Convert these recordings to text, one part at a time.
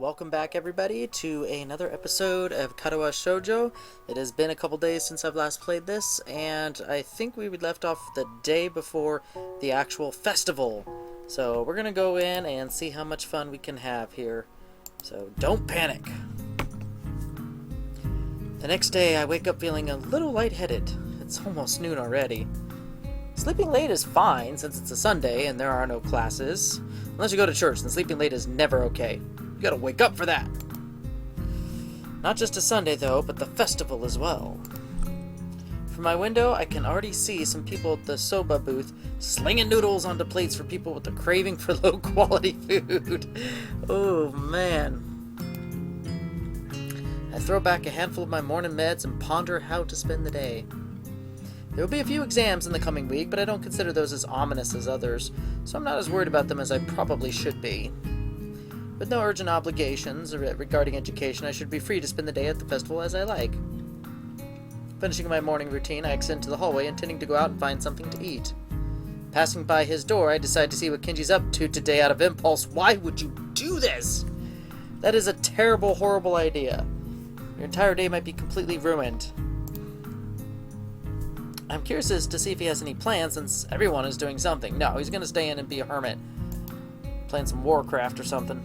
welcome back everybody to another episode of Katawa Shoujo. It has been a couple days since I've last played this, and I think we left off the day before the actual festival. So we're gonna go in and see how much fun we can have here. So don't panic. The next day I wake up feeling a little lightheaded. It's almost noon already. Sleeping late is fine since it's a Sunday and there are no classes. Unless you go to church, then sleeping late is never okay. You gotta wake up for that. Not just a Sunday though, but the festival as well. From my window, I can already see some people at the soba booth slinging noodles onto plates for people with a craving for low quality food. Oh man. I throw back a handful of my morning meds and ponder how to spend the day. There will be a few exams in the coming week, but I don't consider those as ominous as others, so I'm not as worried about them as I probably should be. With no urgent obligations regarding education, I should be free to spend the day at the festival as I like. Finishing my morning routine, I exit into the hallway, intending to go out and find something to eat. Passing by his door, I decide to see what Kenji's up to today out of impulse. Why would you do this? That is a terrible, horrible idea. Your entire day might be completely ruined. I'm curious as to see if he has any plans, since everyone is doing something. No, he's going to stay in and be a hermit. Playing some Warcraft or something.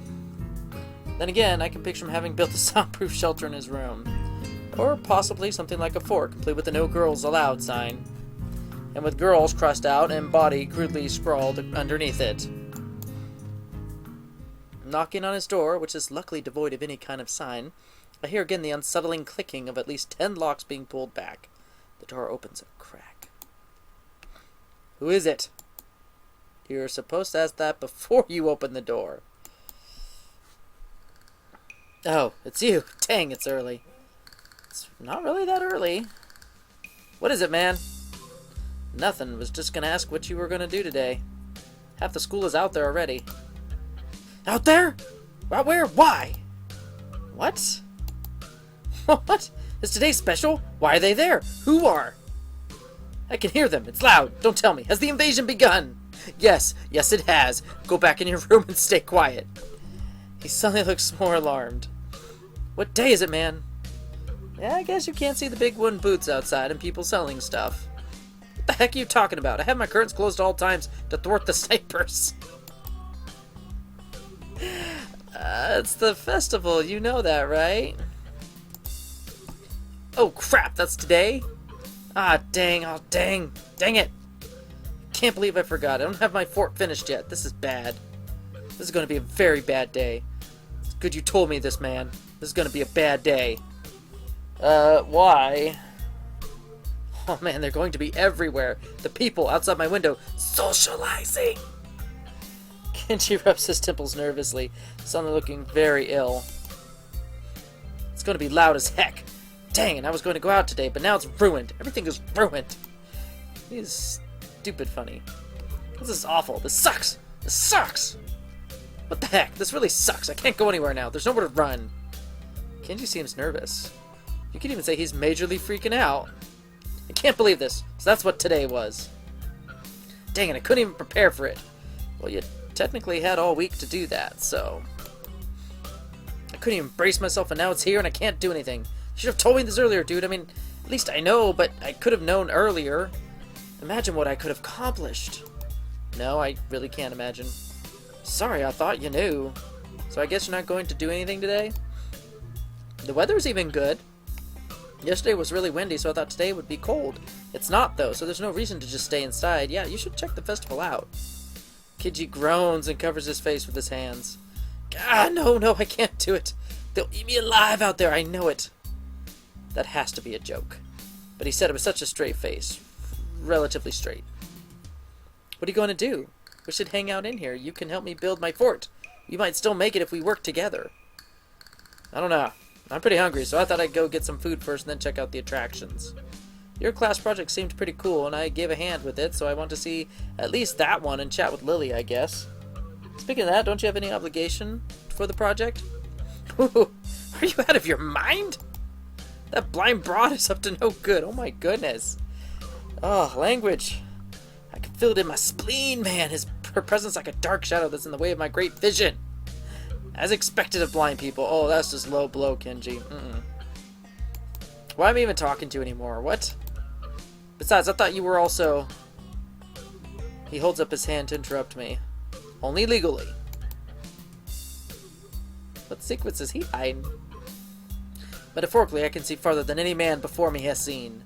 Then again, I can picture him having built a soundproof shelter in his room. Or possibly something like a fort, complete with a no girls allowed sign. And with girls crossed out and body crudely scrawled underneath it. Knocking on his door, which is luckily devoid of any kind of sign, I hear again the unsettling clicking of at least 10 locks being pulled back. The door opens a crack. Who is it? You're supposed to ask that before you open the door. Oh, it's you. Dang, it's early. It's not really that early. What is it, man? Nothing. Was just gonna ask what you were gonna do today. Half the school is out there already. Out there? Out where? Why? What? What? Is today special? Why are they there? Who are? I can hear them. It's loud. Don't tell me. Has the invasion begun? Yes, it has. Go back in your room and stay quiet. He suddenly looks more alarmed. What day is it, man? Yeah, I guess you can't see the big wooden booths outside and people selling stuff. What the heck are you talking about? I have my curtains closed at all times to thwart the snipers. It's the festival. You know that, right? Oh crap, that's today? Ah, dang, oh dang, dang it. Can't believe I forgot. I don't have my fort finished yet. This is bad. This is going to be a very bad day. It's good you told me this, man. This is going to be a bad day. Why? Oh man, they're going to be everywhere. The people outside my window socializing. Kenji rubs his temples nervously, suddenly looking very ill. It's going to be loud as heck. Dang, and I was going to go out today, but now it's ruined. Everything is ruined. He's stupid funny. This is awful. This sucks. This sucks. What the heck? This really sucks. I can't go anywhere now. There's nowhere to run. Kenji seems nervous. You could even say he's majorly freaking out. I can't believe this. So that's what today was. Dang it, I couldn't even prepare for it. Well, you technically had all week to do that, so... I couldn't even brace myself, and now it's here and I can't do anything. You should have told me this earlier, dude. I mean, at least I know, but I could have known earlier. Imagine what I could have accomplished. No, I really can't imagine. Sorry, I thought you knew. So I guess you're not going to do anything today? The weather's even good. Yesterday was really windy, so I thought today would be cold. It's not, though, so there's no reason to just stay inside. Yeah, you should check the festival out. Kenji groans and covers his face with his hands. God, no, I can't do it. They'll eat me alive out there, I know it. That has to be a joke. But he said it with such a straight face. Relatively straight. What are you going to do? We should hang out in here. You can help me build my fort. We might still make it if we work together. I don't know. I'm pretty hungry, so I thought I'd go get some food first and then check out the attractions. Your class project seemed pretty cool, and I gave a hand with it, so I want to see at least that one and chat with Lily, I guess. Speaking of that, don't you have any obligation for the project? Ooh, are you out of your mind? That blind broad is up to no good. Oh my goodness. Oh, language. I can feel it in my spleen, man. Her presence like a dark shadow that's in the way of my great vision. As expected of blind people. Oh, that's just low blow, Kenji. Why am I even talking to you anymore? What? Besides, I thought you were also... He holds up his hand to interrupt me. Only legally. What secrets is he hiding? Metaphorically, I can see farther than any man before me has seen.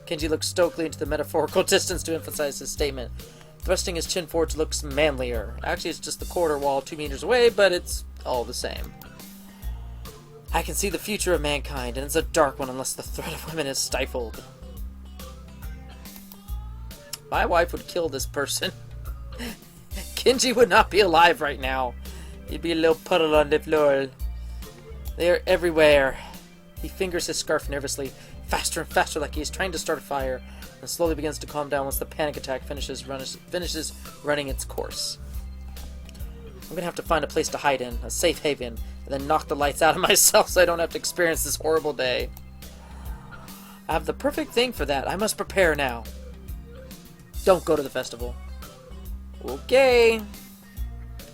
Kenji looks stoically into the metaphorical distance to emphasize his statement. Thrusting his chin forward looks manlier. Actually, it's just the corridor wall 2 meters away, but it's all the same. I can see the future of mankind, and it's a dark one unless the threat of women is stifled. My wife would kill this person. Kenji would not be alive right now. He'd be a little puddle on the floor. They are everywhere. He fingers his scarf nervously, faster and faster like he's trying to start a fire, and slowly begins to calm down once the panic attack finishes running its course. I'm gonna have to find a place to hide in, a safe haven, and then knock the lights out of myself so I don't have to experience this horrible day. I have the perfect thing for that. I must prepare now. Don't go to the festival. Okay.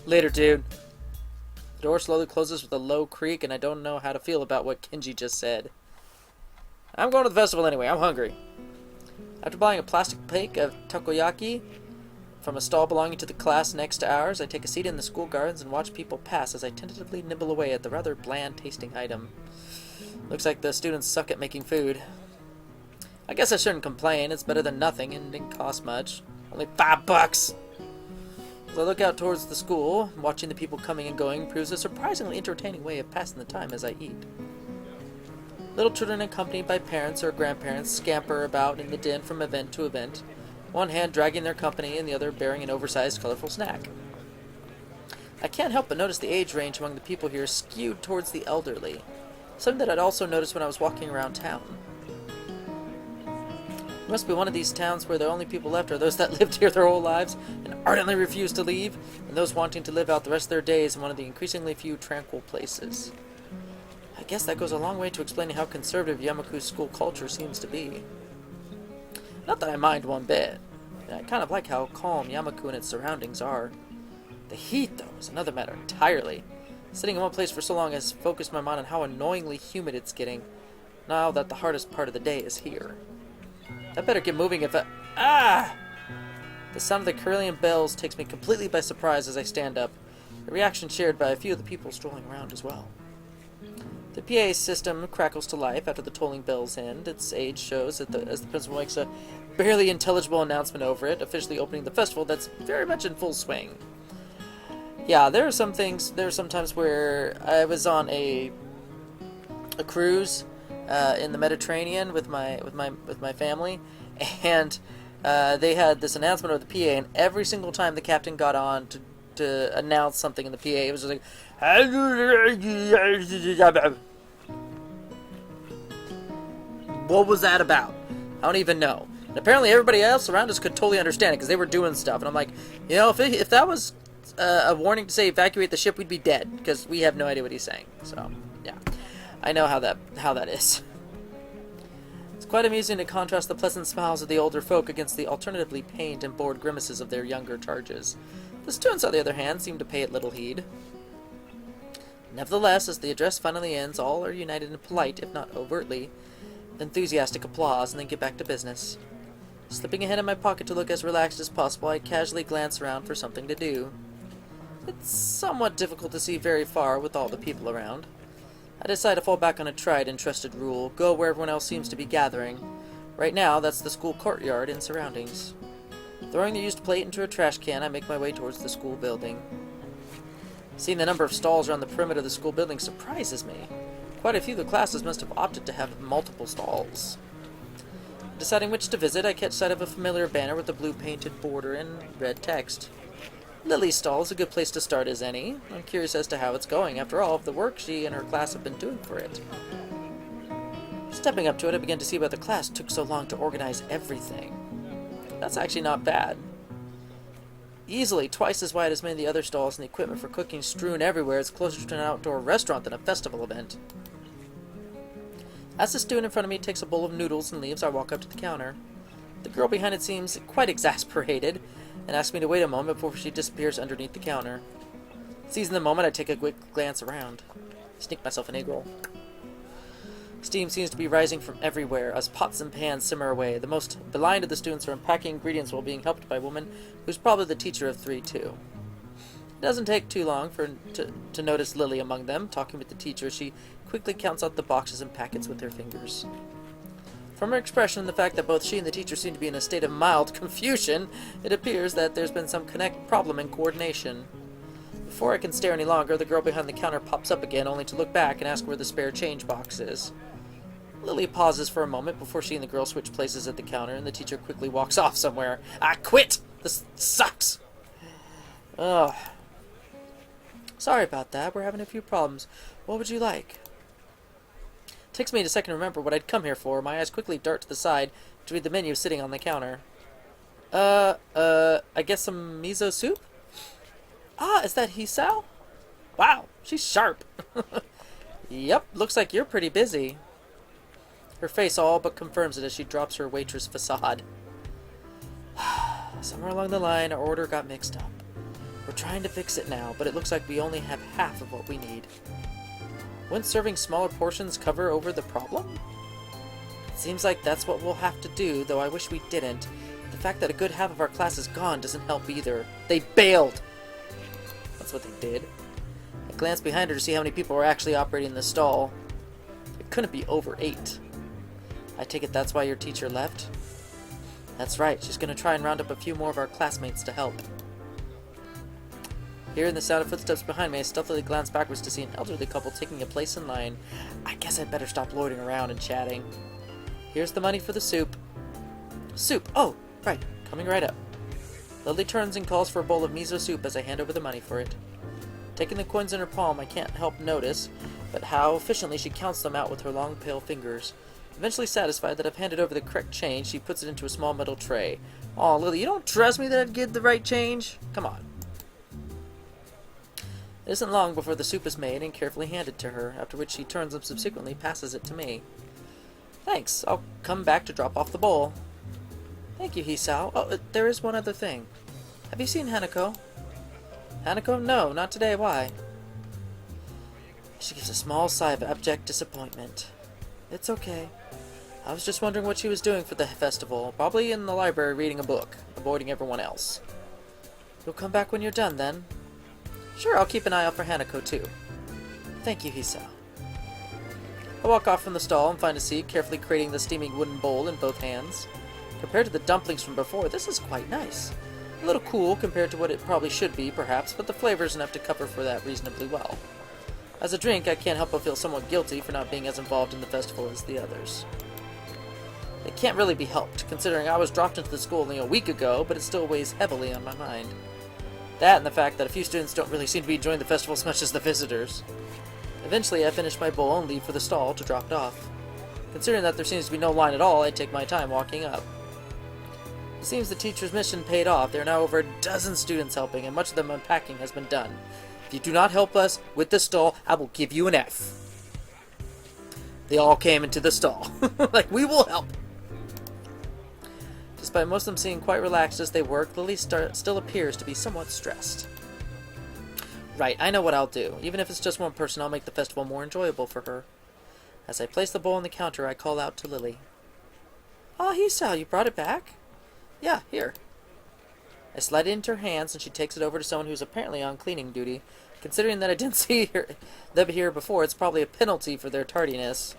Later, dude. The door slowly closes with a low creak, and I don't know how to feel about what Kenji just said. I'm going to the festival anyway. I'm hungry. After buying a plastic plate of takoyaki from a stall belonging to the class next to ours, I take a seat in the school gardens and watch people pass as I tentatively nibble away at the rather bland-tasting item. Looks like the students suck at making food. I guess I shouldn't complain. It's better than nothing and didn't cost much. Only $5. As I look out towards the school, watching the people coming and going proves a surprisingly entertaining way of passing the time as I eat. Little children accompanied by parents or grandparents scamper about in the din from event to event, one hand dragging their company and the other bearing an oversized, colorful snack. I can't help but notice the age range among the people here skewed towards the elderly, something that I'd also noticed when I was walking around town. It must be one of these towns where the only people left are those that lived here their whole lives and ardently refuse to leave, and those wanting to live out the rest of their days in one of the increasingly few tranquil places. I guess that goes a long way to explaining how conservative Yamaku's school culture seems to be. Not that I mind one bit. I kind of like how calm Yamaku and its surroundings are. The heat, though, is another matter entirely. Sitting in one place for so long has focused my mind on how annoyingly humid it's getting, now that the hardest part of the day is here. I better get moving if I... Ah! The sound of the Carillion bells takes me completely by surprise as I stand up, a reaction shared by a few of the people strolling around as well. The PA system crackles to life after the tolling bells end. Its age shows as the principal makes a barely intelligible announcement over it, officially opening the festival that's very much in full swing. Yeah, there are some times where I was on a cruise in the Mediterranean with my family, and they had this announcement over the PA, and every single time the captain got on to announce something in the PA, it was just like, what was that about? I don't even know. And apparently everybody else around us could totally understand it because they were doing stuff, and I'm like, you know, if that was a warning to say evacuate the ship, we'd be dead because we have no idea what he's saying. So yeah, I know how that is. It's quite amusing to contrast the pleasant smiles of the older folk against the alternatively pained and bored grimaces of their younger charges. The students, on the other hand, seem to pay it little heed. Nevertheless, as the address finally ends, all are united in polite, if not overtly, enthusiastic applause, and then get back to business. Slipping a hand in my pocket to look as relaxed as possible, I casually glance around for something to do. It's somewhat difficult to see very far with all the people around. I decide to fall back on a tried and trusted rule, go where everyone else seems to be gathering. Right now, that's the school courtyard and surroundings. Throwing the used plate into a trash can, I make my way towards the school building. Seeing the number of stalls around the perimeter of the school building surprises me. Quite a few of the classes must have opted to have multiple stalls. Deciding which to visit, I catch sight of a familiar banner with a blue painted border and red text. Lily's stall is a good place to start as any. I'm curious as to how it's going, after all of the work she and her class have been doing for it. Stepping up to it, I begin to see why the class took so long to organize everything. That's actually not bad. Easily twice as wide as many of the other stalls, and the equipment for cooking strewn everywhere. It's closer to an outdoor restaurant than a festival event. As the student in front of me takes a bowl of noodles and leaves, I walk up to the counter. The girl behind it seems quite exasperated, and asks me to wait a moment before she disappears underneath the counter. Seizing the moment, I take a quick glance around. Sneak myself an egg roll. Steam seems to be rising from everywhere as pots and pans simmer away. The most blind of the students are unpacking ingredients while being helped by a woman who's probably the teacher of 3 too. It doesn't take too long to notice Lily among them. Talking with the teacher, she quickly counts out the boxes and packets with her fingers. From her expression and the fact that both she and the teacher seem to be in a state of mild confusion, it appears that there's been some problem in coordination. Before I can stare any longer, the girl behind the counter pops up again, only to look back and ask where the spare change box is. Lily pauses for a moment before she and the girl switch places at the counter, and the teacher quickly walks off somewhere. I quit! This sucks! Ugh. Sorry about that. We're having a few problems. What would you like? Takes me a second to remember what I'd come here for. My eyes quickly dart to the side to read the menu sitting on the counter. I guess some miso soup? Ah, is that Hisao? Wow, she's sharp. Yep, looks like you're pretty busy. Her face all but confirms it as she drops her waitress facade. Somewhere along the line, our order got mixed up. We're trying to fix it now, but it looks like we only have half of what we need. Wouldn't serving smaller portions cover over the problem? It seems like that's what we'll have to do, though I wish we didn't. The fact that a good half of our class is gone doesn't help either. They bailed! That's what they did. I glanced behind her to see how many people were actually operating the stall. It couldn't be over 8. I take it that's why your teacher left? That's right, she's going to try and round up a few more of our classmates to help. Hearing the sound of footsteps behind me, I stealthily glance backwards to see an elderly couple taking a place in line. I guess I'd better stop loitering around and chatting. Here's the money for the soup. Soup! Oh, right. Coming right up. Lily turns and calls for a bowl of miso soup as I hand over the money for it. Taking the coins in her palm, I can't help notice but how efficiently she counts them out with her long, pale fingers. Eventually satisfied that I've handed over the correct change, she puts it into a small metal tray. Aw, Lily, you don't trust me that I'd get the right change? Come on. It isn't long before the soup is made and carefully handed to her, after which she turns and subsequently passes it to me. Thanks, I'll come back to drop off the bowl. Thank you, Hisao. Oh, there is one other thing. Have you seen Hanako? Hanako? No, not today. Why? She gives a small sigh of abject disappointment. It's okay. I was just wondering what she was doing for the festival. Probably in the library reading a book, avoiding everyone else. You'll come back when you're done, then? Sure, I'll keep an eye out for Hanako, too. Thank you, Hisao. I walk off from the stall and find a seat, carefully creating the steaming wooden bowl in both hands. Compared to the dumplings from before, this is quite nice. A little cool compared to what it probably should be, perhaps, but the flavor's enough to cover for that reasonably well. As a drink, I can't help but feel somewhat guilty for not being as involved in the festival as the others. It can't really be helped, considering I was dropped into the school only a week ago, but it still weighs heavily on my mind. That and the fact that a few students don't really seem to be enjoying the festival as much as the visitors. Eventually, I finish my bowl and leave for the stall to drop it off. Considering that there seems to be no line at all, I take my time walking up. It seems the teacher's mission paid off. There are now over a dozen students helping, and much of the unpacking has been done. If you do not help us with the stall, I will give you an F. They all came into the stall. Like, we will help. Despite most of them seeming quite relaxed as they work, Lily still appears to be somewhat stressed. Right, I know what I'll do. Even if it's just one person, I'll make the festival more enjoyable for her. As I place the bowl on the counter, I call out to Lily. Ah, Hisao, you brought it back? Yeah, here. I slide it into her hands, and she takes it over to someone who's apparently on cleaning duty. Considering that I didn't see them here before, it's probably a penalty for their tardiness.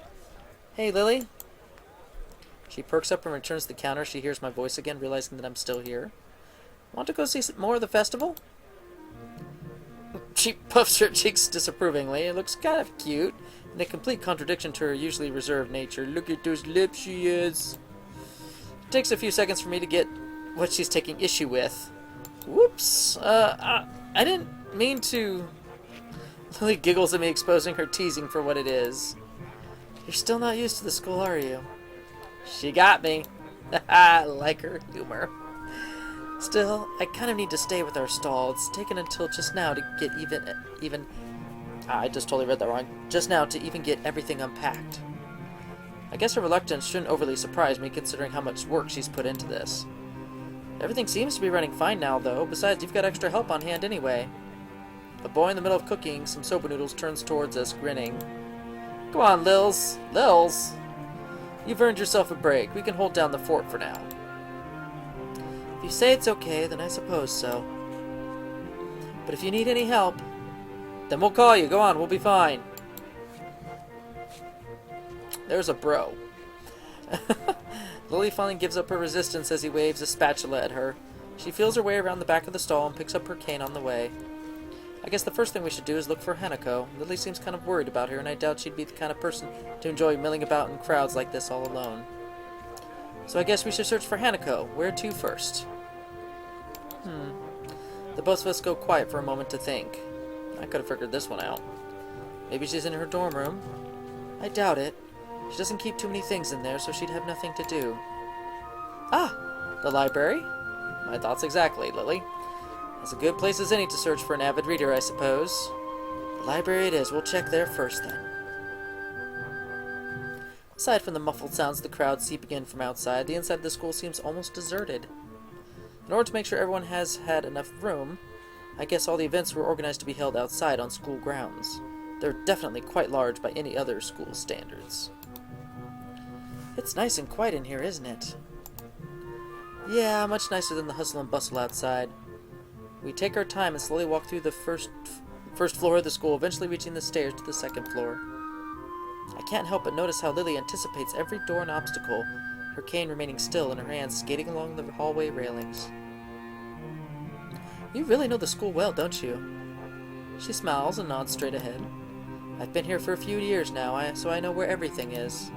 Hey, Lily? She perks up and returns to the counter. She hears my voice again, realizing that I'm still here. Want to go see more of the festival? She puffs her cheeks disapprovingly. It looks kind of cute, in a complete contradiction to her usually reserved nature. Look at those lips she has. It takes a few seconds for me to get what she's taking issue with. Whoops. I didn't mean to... Lily giggles at me, exposing her teasing for what it is. You're still not used to the school, are you? She got me. I like her humor. Still, I kind of need to stay with our stall. It's taken until just now to get even... I just totally read that wrong. Just now to even get everything unpacked. I guess her reluctance shouldn't overly surprise me, considering how much work she's put into this. Everything seems to be running fine now, though. Besides, you've got extra help on hand anyway. The boy in the middle of cooking some soba noodles turns towards us, grinning. Go on, Lils. Lils! You've earned yourself a break. We can hold down the fort for now. If you say it's okay, then I suppose so. But if you need any help, then we'll call you. Go on, we'll be fine. There's a bro. Lily finally gives up her resistance as he waves a spatula at her. She feels her way around the back of the stall and picks up her cane on the way. I guess the first thing we should do is look for Hanako. Lily seems kind of worried about her, and I doubt she'd be the kind of person to enjoy milling about in crowds like this all alone. So I guess we should search for Hanako. Where to first? The both of us go quiet for a moment to think. I could have figured this one out. Maybe she's in her dorm room. I doubt it. She doesn't keep too many things in there, so she'd have nothing to do. Ah! The library? My thoughts exactly, Lily. It's a good place as any to search for an avid reader, I suppose. The library it is. We'll check there first, then. Aside from the muffled sounds of the crowd seeping in from outside, the inside of the school seems almost deserted. In order to make sure everyone has had enough room, I guess all the events were organized to be held outside on school grounds. They're definitely quite large by any other school standards. It's nice and quiet in here, isn't it? Yeah, much nicer than the hustle and bustle outside. We take our time and slowly walk through the first floor of the school, eventually reaching the stairs to the second floor. I can't help but notice how Lily anticipates every door and obstacle, her cane remaining still and her hands skating along the hallway railings. You really know the school well, don't you? She smiles and nods straight ahead. I've been here for a few years now, so I know where everything is.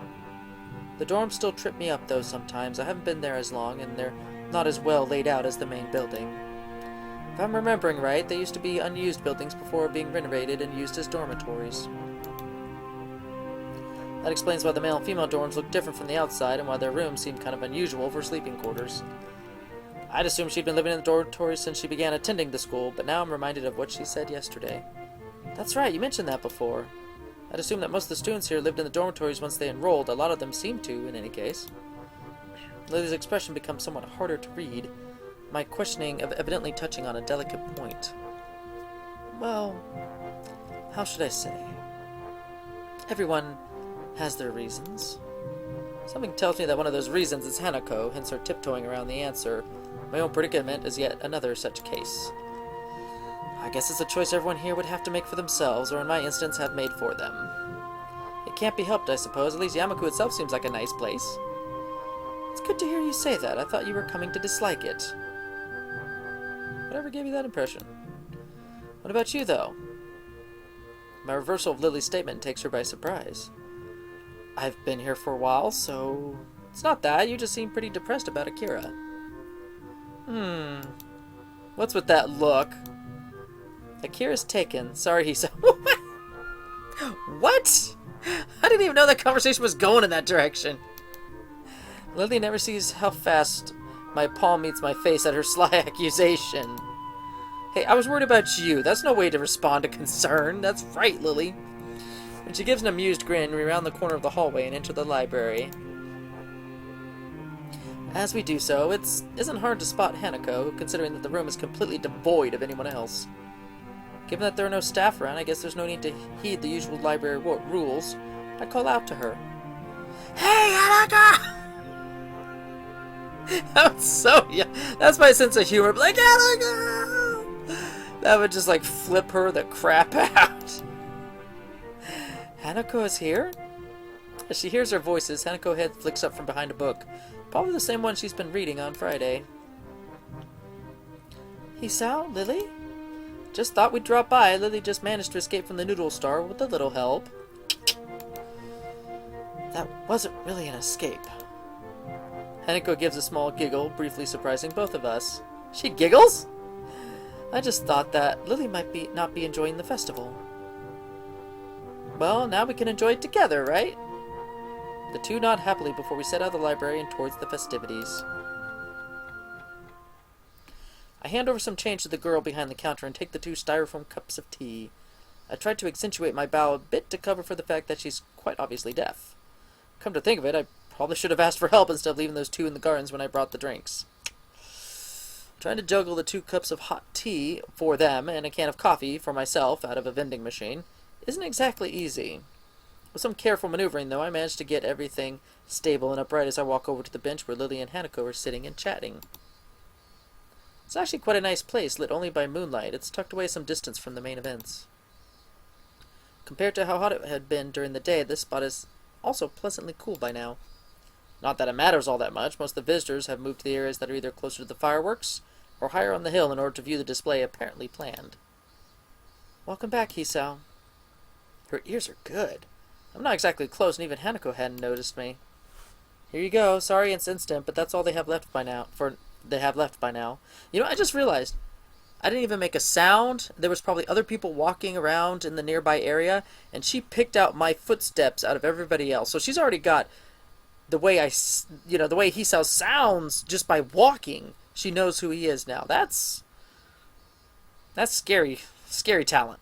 The dorms still trip me up, though, sometimes. I haven't been there as long, and they're not as well laid out as the main building. If I'm remembering right, they used to be unused buildings before being renovated and used as dormitories. That explains why the male and female dorms look different from the outside, and why their rooms seem kind of unusual for sleeping quarters. I'd assumed she'd been living in the dormitories since she began attending the school, but now I'm reminded of what she said yesterday. That's right, you mentioned that before. I'd assumed that most of the students here lived in the dormitories once they enrolled. A lot of them seem to, in any case. Lily's expression becomes somewhat harder to read, my questioning evidently touching on a delicate point. Well, how should I say? Everyone has their reasons. Something tells me that one of those reasons is Hanako, hence her tiptoeing around the answer. My own predicament is yet another such case. I guess it's a choice everyone here would have to make for themselves, or in my instance, have made for them. It can't be helped, I suppose. At least Yamaku itself seems like a nice place. It's good to hear you say that. I thought you were coming to dislike it. Whatever gave you that impression? What about you, though? My reversal of Lily's statement takes her by surprise. I've been here for a while, so... It's not that. You just seem pretty depressed about Akira. What's with that look? Akira's taken. Sorry, he's... What? I didn't even know that conversation was going in that direction. Lily never sees how fast my palm meets my face at her sly accusation. Hey, I was worried about you. That's no way to respond to concern. That's right, Lily. And she gives an amused grin, we round the corner of the hallway and enter the library. As we do so, it isn't hard to spot Hanako, considering that the room is completely devoid of anyone else. Given that there are no staff around, I guess there's no need to heed the usual library rules. I call out to her. Hey, Hanako! That's my sense of humor. Like, Hanako! That would just, like, flip her the crap out. Hanako is here? As she hears our voices, Hanako's head flicks up from behind a book. Probably the same one she's been reading on Friday. Hisao? Lily? Just thought we'd drop by. Lily just managed to escape from the noodle store with a little help. That wasn't really an escape. Hanako gives a small giggle, briefly surprising both of us. She giggles? I just thought that Lily might not be enjoying the festival. Well, now we can enjoy it together, right? The two nod happily before we set out of the library and towards the festivities. I hand over some change to the girl behind the counter and take the 2 styrofoam cups of tea. I tried to accentuate my bow a bit to cover for the fact that she's quite obviously deaf. Come to think of it, I probably should have asked for help instead of leaving those 2 in the gardens when I brought the drinks. Trying to juggle the 2 cups of hot tea for them and a can of coffee for myself out of a vending machine isn't exactly easy. With some careful maneuvering, though, I managed to get everything stable and upright as I walk over to the bench where Lily and Hanako were sitting and chatting. It's actually quite a nice place, lit only by moonlight. It's tucked away some distance from the main events. Compared to how hot it had been during the day, this spot is also pleasantly cool by now. Not that it matters all that much. Most of the visitors have moved to the areas that are either closer to the fireworks or higher on the hill in order to view the display apparently planned. Welcome back, Hisao. Her ears are good. I'm not exactly close, and even Hanako hadn't noticed me. Here you go. Sorry it's instant, but that's all they have left by now. You know, I just realized I didn't even make a sound. There was probably other people walking around in the nearby area, and she picked out my footsteps out of everybody else. So she's already got the way the way Hisao sounds just by walking. She knows who he is now. That's scary talent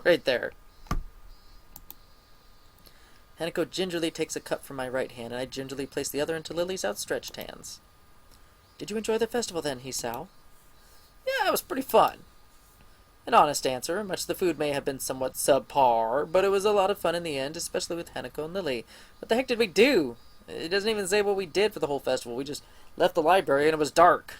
right there. Hanako gingerly takes a cup from my right hand, and I gingerly place the other into Lily's outstretched hands. Did you enjoy the festival then, Hisao? Yeah, it was pretty fun. An honest answer. Much of the food may have been somewhat subpar, but it was a lot of fun in the end, especially with Hanako and Lily. What the heck did we do? It doesn't even say what we did for the whole festival. We just left the library and it was dark.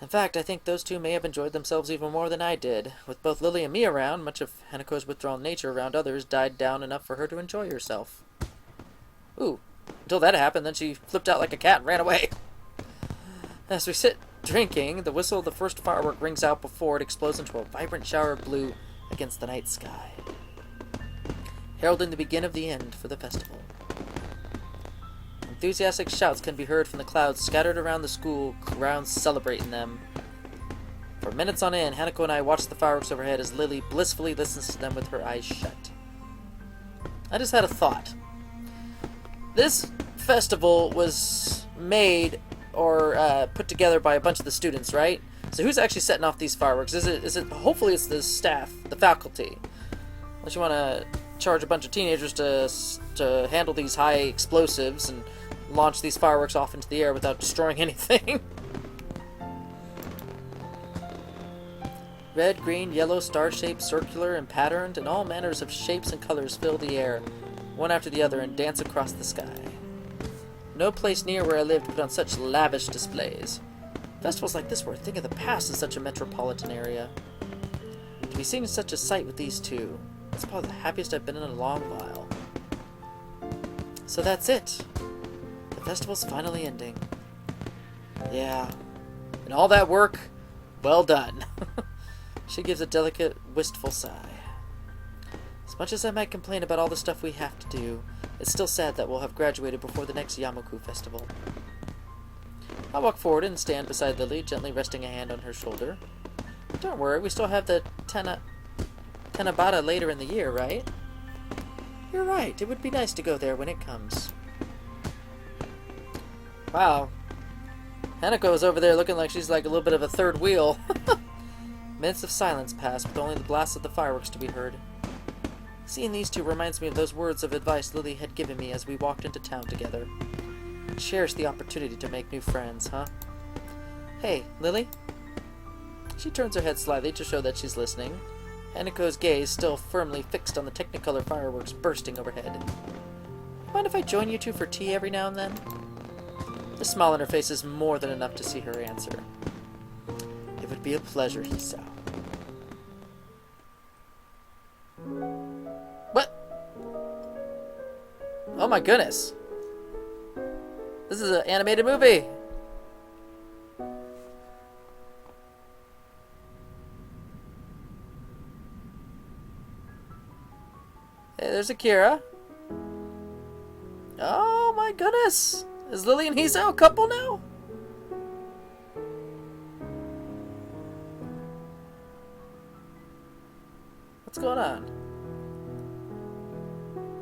In fact, I think those 2 may have enjoyed themselves even more than I did. With both Lily and me around, much of Hanako's withdrawn nature around others died down enough for her to enjoy herself. Ooh, until that happened, then she flipped out like a cat and ran away. As we sit drinking, the whistle of the first firework rings out before it explodes into a vibrant shower of blue against the night sky, heralding the beginning of the end for the festival. Enthusiastic shouts can be heard from the clouds scattered around the school grounds celebrating them. For minutes on end, Hanako and I watch the fireworks overhead as Lily blissfully listens to them with her eyes shut. I just had a thought. This festival was made or put together by a bunch of the students, right? So who's actually setting off these fireworks? Is it hopefully it's the staff, the faculty. Unless you want to charge a bunch of teenagers to handle these high explosives and launch these fireworks off into the air without destroying anything. Red, green, yellow, star-shaped, circular, and patterned, and all manners of shapes and colors fill the air, one after the other, and dance across the sky. No place near where I lived put on such lavish displays. Festivals like this were a thing of the past in such a metropolitan area. To be seen in such a sight with these 2, it's probably the happiest I've been in a long while. So that's it. The festival's finally ending. Yeah. And all that work, well done. She gives a delicate, wistful sigh. As much as I might complain about all the stuff we have to do, it's still sad that we'll have graduated before the next Yamoku festival. I walk forward and stand beside Lily, gently resting a hand on her shoulder. Don't worry, we still have the Tanabata later in the year, right? You're right, it would be nice to go there when it comes. Wow. Hanako is over there looking like she's like a little bit of a third wheel. Minutes of silence pass, with only the blast of the fireworks to be heard. Seeing these 2 reminds me of those words of advice Lily had given me as we walked into town together. Cherish the opportunity to make new friends, huh? Hey, Lily? She turns her head slightly to show that she's listening. Hanako's gaze still firmly fixed on the Technicolor fireworks bursting overhead. Mind if I join you 2 for tea every now and then? The smile on her face is more than enough to see her answer. It would be a pleasure, Hisao. What? Oh my goodness. This is an animated movie. Hey, there's Akira. Oh my goodness. Is Lily and Hisao a couple now? What's going on?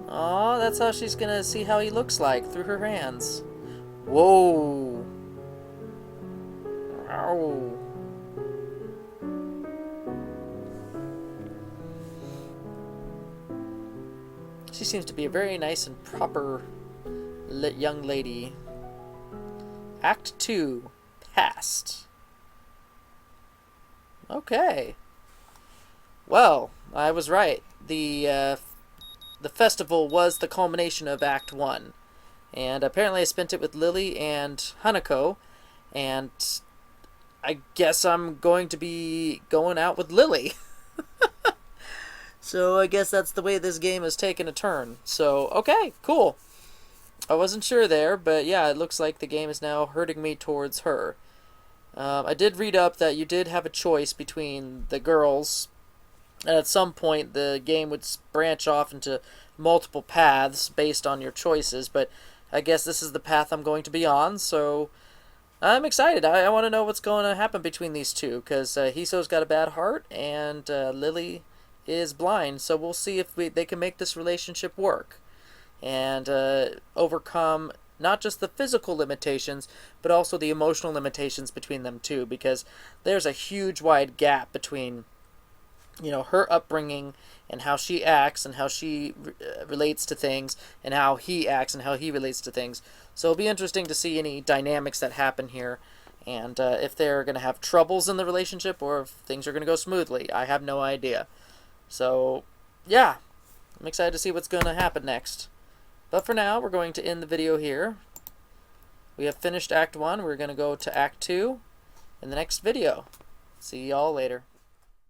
Oh, that's how she's gonna see how he looks like, through her hands. Whoa. Ow. She seems to be a very nice and proper young lady. Act 2. past. Okay. Well, I was right. The festival was the culmination of Act 1. And apparently I spent it with Lily and Hanako, and I guess I'm going to be going out with Lily. So I guess that's the way this game has taken a turn. So, okay, cool. I wasn't sure there, but yeah, it looks like the game is now hurting me towards her. I did read up that you did have a choice between the girls, and at some point the game would branch off into multiple paths based on your choices, but I guess this is the path I'm going to be on, so I'm excited. I want to know what's going to happen between these two, because Hiso's got a bad heart, and Lily is blind, so we'll see if they can make this relationship work and overcome not just the physical limitations, but also the emotional limitations between them too, because there's a huge wide gap between, you know, her upbringing and how she acts and how she relates to things, and how he acts and how he relates to things. So it'll be interesting to see any dynamics that happen here, and if they're going to have troubles in the relationship or if things are going to go smoothly. I have no idea. So, yeah, I'm excited to see what's going to happen next. But for now, we're going to end the video here. We have finished Act 1. We're going to go to Act 2 in the next video. See y'all later.